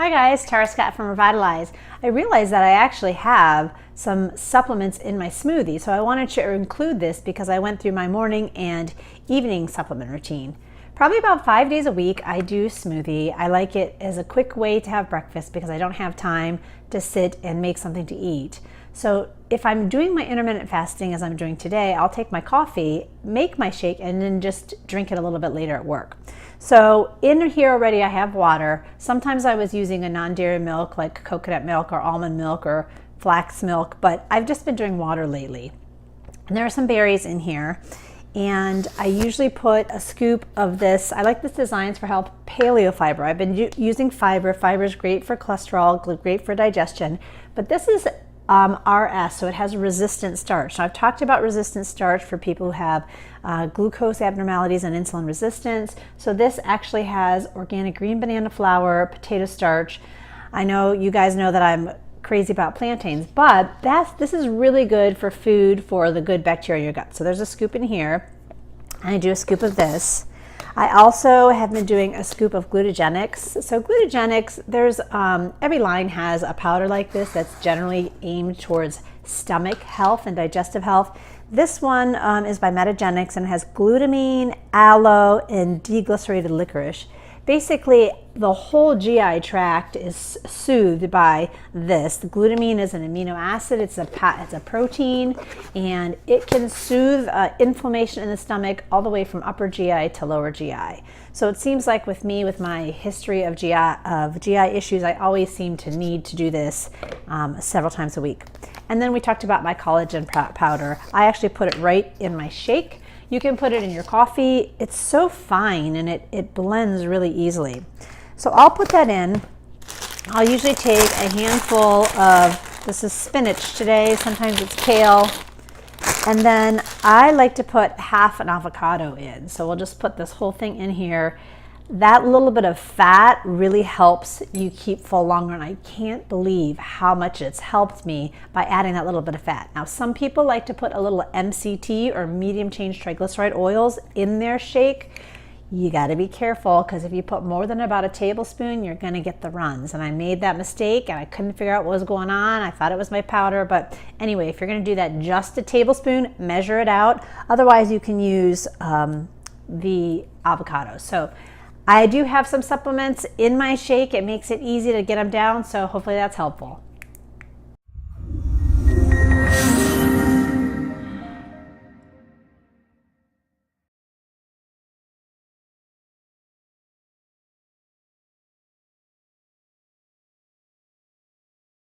Hi guys, Tara Scott from Revitalize. I realized that I actually have some supplements in my smoothie, so I wanted to include this because I went through my morning and evening supplement routine. Probably about 5 days a week I do smoothie. I like it as a quick way to have breakfast because I don't have time to sit and make something to eat. So if I'm doing my intermittent fasting as I'm doing today, I'll take my coffee, make my shake, and then just drink it a little bit later at work. So in here already I have water. Sometimes I was using a non-dairy milk like coconut milk or almond milk or flax milk, but I've just been doing water lately. And there are some berries in here. And I usually put a scoop of this. I like this Designs for Health paleo fiber. I've been using fiber. Fiber is great for cholesterol, great for digestion, but this is RS, so it has resistant starch. So I've talked about resistant starch for people who have glucose abnormalities and insulin resistance. So this actually has organic green banana flour, potato starch. I know you guys know that I'm crazy about plantains, but this is really good for food for the good bacteria in your gut. So there's a scoop in here, and I do a scoop of this. I also have been doing a scoop of glutagenics. So glutagenics, there's every line has a powder like this that's generally aimed towards stomach health and digestive health. This one is by Metagenics and has glutamine, aloe, and deglycerated licorice. Basically, the whole GI tract is soothed by this. The glutamine is an amino acid, it's a protein, and it can soothe inflammation in the stomach all the way from upper GI to lower GI. So it seems like with me, with my history of GI issues, I always seem to need to do this several times a week. And then we talked about my collagen powder. I actually put it right in my shake. You can put it in your coffee. It's so fine and it blends really easily. So I'll put that in. I'll usually take a handful of, this is spinach today, sometimes it's kale. And then I like to put half an avocado in. So we'll just put this whole thing in here. That little bit of fat really helps you keep full longer, and I can't believe how much it's helped me by adding that little bit of fat. Now, some people like to put a little MCT or medium chain triglyceride oils in their shake. You got to be careful because if you put more than about a tablespoon, you're going to get the runs. And I made that mistake and I couldn't figure out what was going on. I thought it was my powder, but anyway, if you're going to do that, just a tablespoon, measure it out. Otherwise, you can use the avocado. So I do have some supplements in my shake. It makes it easy to get them down, so hopefully that's helpful.